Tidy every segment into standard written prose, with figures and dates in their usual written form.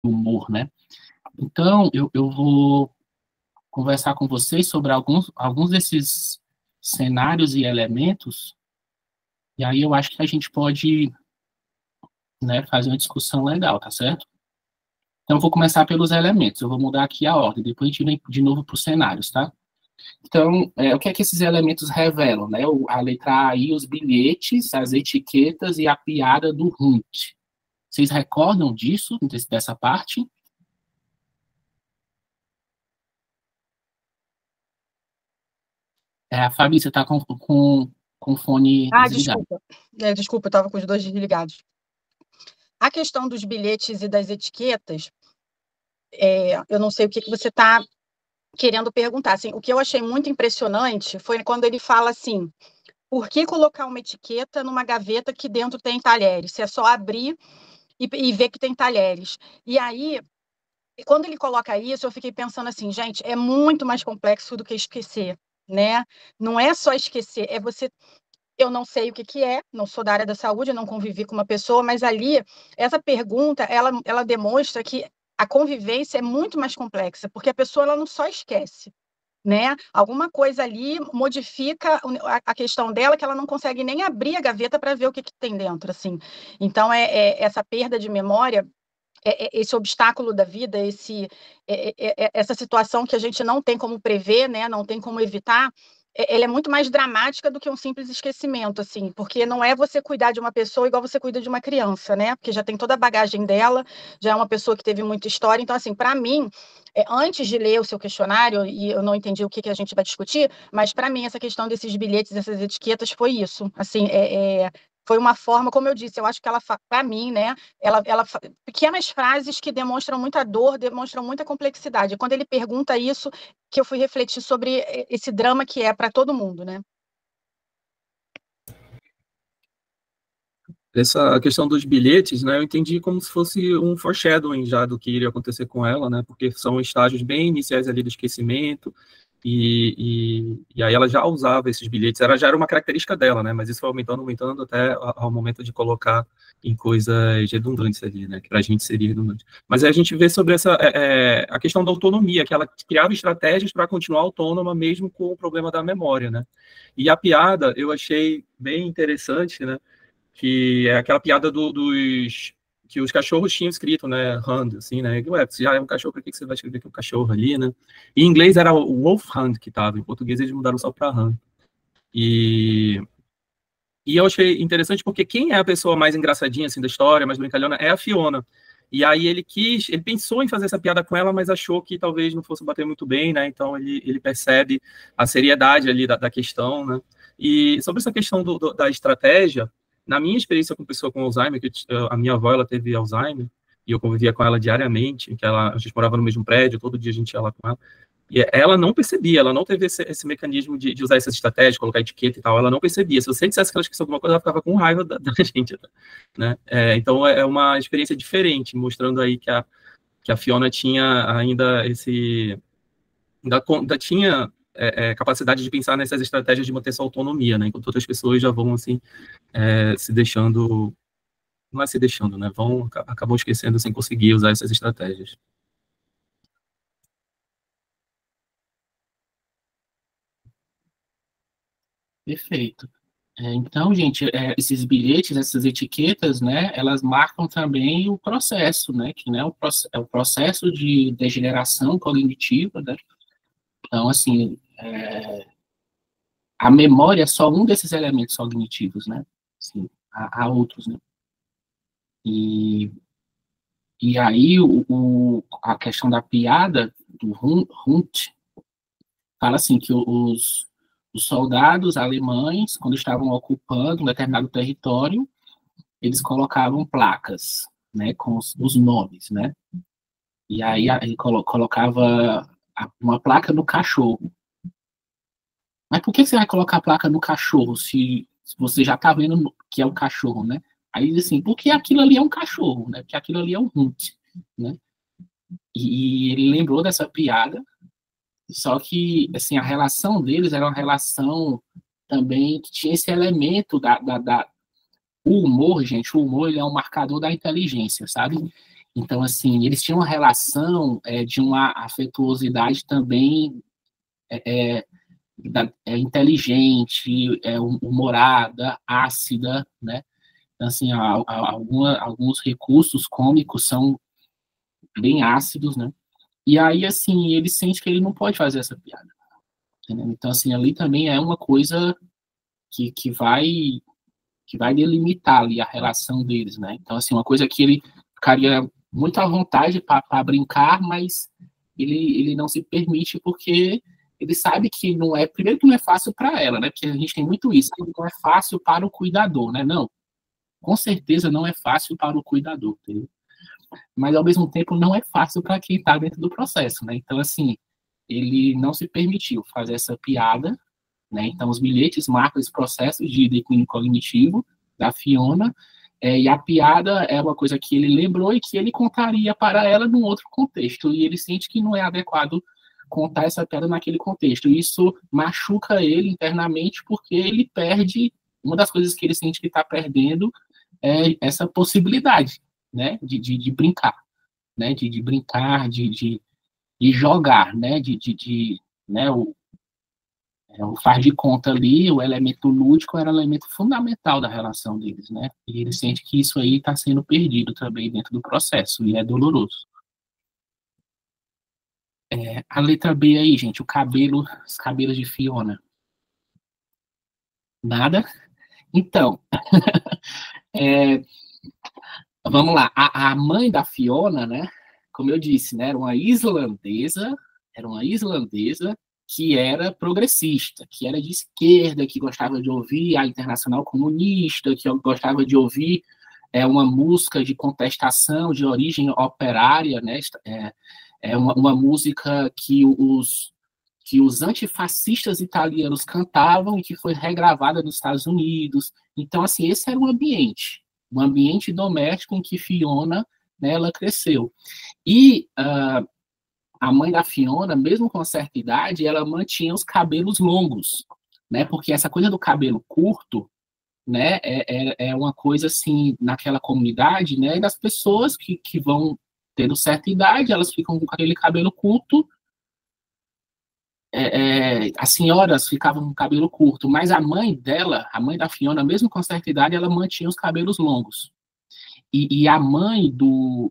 humor, né? Então, eu vou conversar com vocês sobre alguns desses cenários e elementos, e aí eu acho que a gente pode, né, fazer uma discussão legal, tá certo? Então, eu vou começar pelos elementos, eu vou mudar aqui a ordem, depois a gente vem de novo para os cenários, tá? Então, o que é que esses elementos revelam, né? A letra A aí, os bilhetes, as etiquetas e a piada do Hunt. Vocês recordam disso, dessa parte? A Fabi, você está com o fone Ah, desligado. desculpa. Desculpa, eu estava com os dois desligados. A questão dos bilhetes e das etiquetas, eu não sei o que você está querendo perguntar. Assim, o que eu achei muito impressionante foi quando ele fala assim: por que colocar uma etiqueta numa gaveta que dentro tem talheres? Se é só abrir e ver que tem talheres. E aí, quando ele coloca isso, eu fiquei pensando assim, gente, é muito mais complexo do que esquecer, né? Não é só esquecer, é você. Eu não sei o que que é, não sou da área da saúde, não convivi com uma pessoa, mas ali, essa pergunta, ela demonstra que a convivência é muito mais complexa, porque a pessoa ela não só esquece, né? Alguma coisa ali modifica a questão dela, que ela não consegue nem abrir a gaveta para ver o que que tem dentro, assim. Então, essa perda de memória, esse obstáculo da vida, essa situação que a gente não tem como prever, né? Não tem como evitar, ela é muito mais dramática do que um simples esquecimento, assim, porque não é você cuidar de uma pessoa igual você cuida de uma criança, né? Porque já tem toda a bagagem dela, já é uma pessoa que teve muita história. Então, assim, para mim, antes de ler o seu questionário, e eu não entendi o que a gente vai discutir, mas para mim essa questão desses bilhetes, dessas etiquetas, foi isso. Assim, foi uma forma, como eu disse, eu acho que ela, para mim, né, pequenas frases que demonstram muita dor, demonstram muita complexidade. Quando ele pergunta isso, que eu fui refletir sobre esse drama que é para todo mundo, né? Essa questão dos bilhetes, né, eu entendi como se fosse um foreshadowing já do que iria acontecer com ela, né, porque são estágios bem iniciais ali do esquecimento, e aí ela já usava esses bilhetes, já era uma característica dela, né, mas isso foi aumentando até ao momento de colocar em coisas redundantes ali, né, que pra gente seria redundante. Mas aí a gente vê sobre a questão da autonomia, que ela criava estratégias para continuar autônoma mesmo com o problema da memória, né. E a piada eu achei bem interessante, né, que é aquela piada dos que os cachorros tinham escrito, né, Hand, assim, né, ué, se já é um cachorro, por que você vai escrever aqui um cachorro ali, né? E em inglês era o Wolf Hand que estava, em português eles mudaram só para Hand. E, e eu achei interessante porque quem é a pessoa mais engraçadinha, assim, da história, mais brincalhona, é a Fiona. E aí ele pensou em fazer essa piada com ela, mas achou que talvez não fosse bater muito bem, né, então ele percebe a seriedade ali da questão, né. E sobre essa questão da estratégia, na minha experiência com pessoa com Alzheimer, a minha avó, ela teve Alzheimer, e eu convivia com ela diariamente, a gente morava no mesmo prédio, todo dia a gente ia lá com ela, e ela não percebia, ela não teve esse mecanismo de usar essas estratégias, colocar etiqueta e tal, ela não percebia. Se você dissesse que ela esqueceu alguma coisa, ela ficava com raiva da gente, né? Então é uma experiência diferente, mostrando aí que a Fiona tinha ainda ainda tinha capacidade de pensar nessas estratégias de manter sua autonomia, né? Enquanto outras pessoas já vão, assim, se deixando, não é se deixando, né? Acabam esquecendo sem conseguir usar essas estratégias. Perfeito. Então, gente, esses bilhetes, essas etiquetas, né, elas marcam também o processo, né, que né, é o processo de degeneração cognitiva, né? Então, assim, a memória é só um desses elementos cognitivos, né? Assim, há outros, né? E, e aí, a questão da piada do Hunt fala assim que os soldados alemães, quando estavam ocupando um determinado território, eles colocavam placas, né, com os nomes, né? E aí ele colocava uma placa no cachorro. Mas por que você vai colocar a placa no cachorro se você já está vendo que é o cachorro, né? Aí diz assim, porque aquilo ali é um cachorro, né? Porque aquilo ali é um Hunt, né? E ele lembrou dessa piada, só que, assim, a relação deles era uma relação também que tinha esse elemento o humor, gente, o humor ele é um marcador da inteligência, sabe? Então, assim, eles tinham uma relação de uma afetuosidade também inteligente, humorada, ácida, né? Então, assim, alguns recursos cômicos são bem ácidos, né? E aí, assim, ele sente que ele não pode fazer essa piada. Entendeu? Então, assim, ali também é uma coisa que vai delimitar ali a relação deles, né? Então, assim, uma coisa que ele ficaria muito à vontade para brincar, mas ele não se permite porque ele sabe que não é, primeiro que não é fácil para ela, né? Porque a gente tem muito isso, que não é fácil para o cuidador, né? Não, com certeza não é fácil para o cuidador, entendeu? Mas ao mesmo tempo não é fácil para quem está dentro do processo, né? Então, assim, ele não se permitiu fazer essa piada, né? Então, os bilhetes marcam esse processo de declínio cognitivo da Fiona, e a piada é uma coisa que ele lembrou e que ele contaria para ela num outro contexto, e ele sente que não é adequado contar essa piada naquele contexto. Isso machuca ele internamente porque ele perde, uma das coisas que ele sente que está perdendo é essa possibilidade, né, de brincar, né, de brincar, de jogar, né, né, o faz de conta ali, o elemento lúdico era o elemento fundamental da relação deles, né? E ele sente que isso aí está sendo perdido também dentro do processo, e é doloroso. A letra B aí, gente, os cabelos de Fiona. Nada? Então, vamos lá. A mãe da Fiona, né? Como eu disse, né? Era uma islandesa que era progressista, que era de esquerda, que gostava de ouvir a Internacional Comunista, que gostava de ouvir uma música de contestação, de origem operária, né? Uma música que os antifascistas italianos cantavam e que foi regravada nos Estados Unidos. Então, assim, esse era um ambiente doméstico em que Fiona, né, ela cresceu. E a mãe da Fiona, mesmo com certa idade, ela mantinha os cabelos longos, né? Porque essa coisa do cabelo curto, né, é uma coisa assim naquela comunidade, né? Das pessoas que vão tendo certa idade, elas ficam com aquele cabelo curto. As senhoras ficavam com cabelo curto, mas a mãe dela, a mãe da Fiona, mesmo com certa idade, ela mantinha os cabelos longos. E a mãe do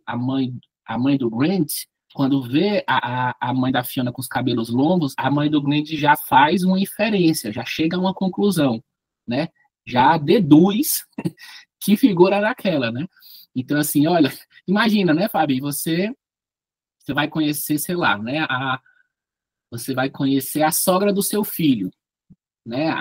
Grant, quando vê a mãe da Fiona com os cabelos longos, a mãe do Grant já faz uma inferência, já chega a uma conclusão, né? Já deduz que figura era aquela, né? Então, assim, olha, imagina, né, Fábio, você vai conhecer, sei lá, né, você vai conhecer a sogra do seu filho, né,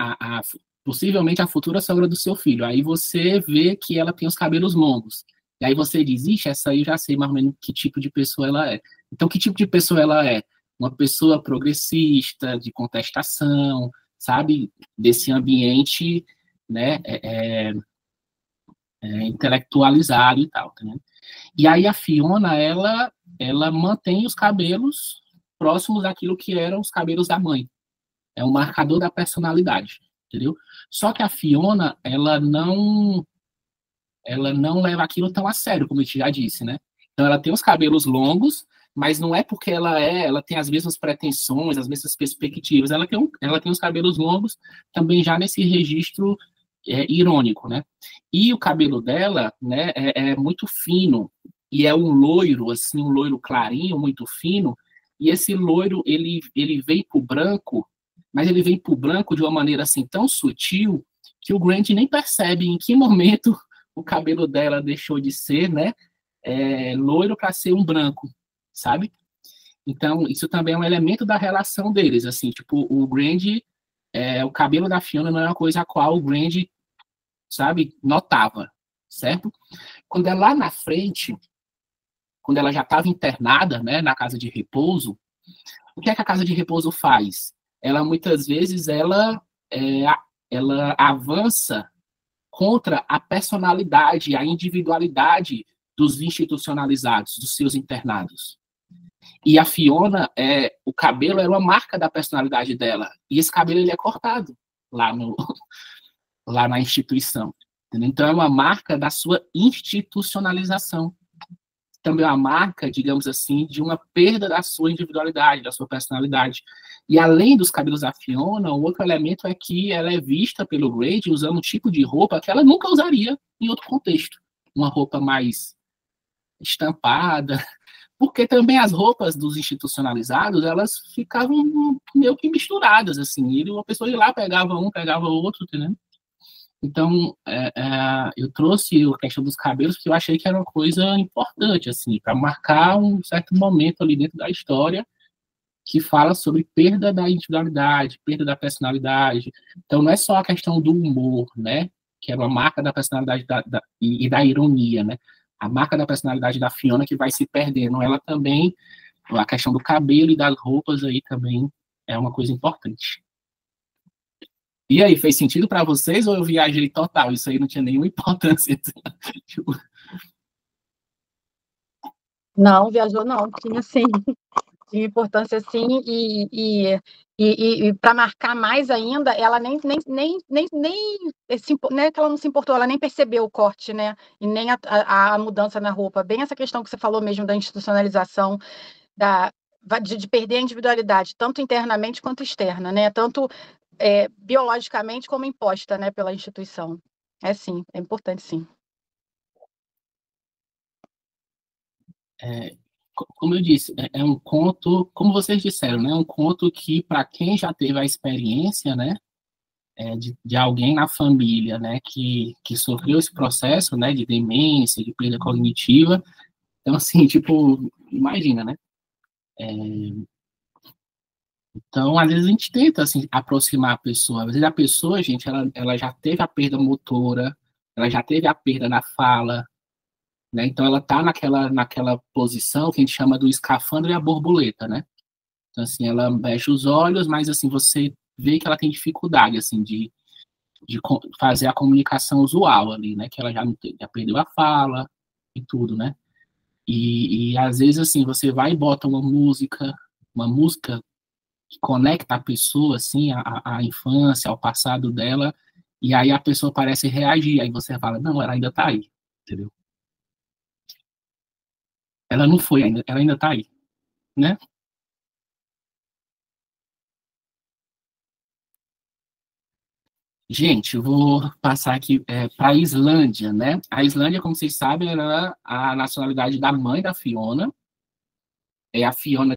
possivelmente a futura sogra do seu filho. Aí você vê que ela tem os cabelos longos. E aí você diz, ixi, essa aí eu já sei mais ou menos que tipo de pessoa ela é. Então, que tipo de pessoa ela é? Uma pessoa progressista, de contestação, sabe? Desse ambiente, né, intelectualizado e tal. Né? E aí a Fiona, ela mantém os cabelos próximos daquilo que eram os cabelos da mãe. É um marcador da personalidade, entendeu? Só que a Fiona, ela não leva aquilo tão a sério, como a gente já disse, né? Então ela tem os cabelos longos, mas não é porque ela tem as mesmas pretensões, as mesmas perspectivas. Ela tem os cabelos longos também já nesse registro irônico, né? E o cabelo dela, né, é muito fino e é um loiro, assim, um loiro clarinho, muito fino. E esse loiro ele vem pro branco, mas ele vem pro branco de uma maneira assim tão sutil que o Grant nem percebe em que momento o cabelo dela deixou de ser, né, loiro para ser um branco, sabe? Então, isso também é um elemento da relação deles, assim, tipo, o Grant, o cabelo da Fiona não é uma coisa a qual o Grant, sabe, notava, certo? Quando é lá na frente, quando ela já estava internada, né, na casa de repouso, o que é que a casa de repouso faz? Ela, muitas vezes, ela avança contra a personalidade, a individualidade dos institucionalizados, dos seus internados. E a Fiona, o cabelo era uma marca da personalidade dela. E esse cabelo ele é cortado lá na instituição. Entendeu? Então é uma marca da sua institucionalização. também uma marca, digamos assim, de uma perda da sua individualidade, da sua personalidade. E além dos cabelos da Fiona, o outro elemento é que ela é vista pelo Grady usando um tipo de roupa que ela nunca usaria em outro contexto. Uma roupa mais estampada, porque também as roupas dos institucionalizados, elas ficavam meio que misturadas, assim, e uma pessoa ia lá, pegava um, pegava o outro, entendeu? Então, eu trouxe a questão dos cabelos, porque eu achei que era uma coisa importante, assim, para marcar um certo momento ali dentro da história que fala sobre perda da individualidade, perda da personalidade. Então, não é só a questão do humor, né, que era uma marca da personalidade e da ironia, né, a marca da personalidade da Fiona que vai se perdendo. Ela também, a questão do cabelo e das roupas aí também é uma coisa importante. E aí, fez sentido para vocês ou eu viajei total? Isso aí não tinha nenhuma importância. Não, viajou não, tinha sim. Tinha importância sim, e para marcar mais ainda, ela nem é que ela não se importou, ela nem percebeu o corte, né? E nem a mudança na roupa. Bem essa questão que você falou mesmo da institucionalização, de perder a individualidade, tanto internamente quanto externa, né? Tanto biologicamente como imposta, né, pela instituição. É sim, é importante sim. Como eu disse, é um conto, como vocês disseram, né, um conto que, para quem já teve a experiência, né, de alguém na família, né, que sofreu esse processo, né, de demência, de perda cognitiva, então, assim, tipo, imagina, né, então, às vezes a gente tenta, assim, aproximar a pessoa, às vezes a pessoa, gente, ela já teve a perda motora, ela já teve a perda na fala, né, então ela tá naquela posição que a gente chama do escafandro e a borboleta, né, então, assim, ela fecha os olhos, mas, assim, você vê que ela tem dificuldade, assim, de fazer a comunicação usual ali, né? Que ela já perdeu a fala e tudo, né? E às vezes, assim, você vai e bota uma música que conecta a pessoa, assim, à infância, ao passado dela, e aí a pessoa parece reagir, aí você fala, não, ela ainda tá aí, entendeu? Ela não foi ainda, ela ainda tá aí, né? Gente, eu vou passar aqui para a Islândia, né? A Islândia, como vocês sabem, era a nacionalidade da mãe da Fiona. A Fiona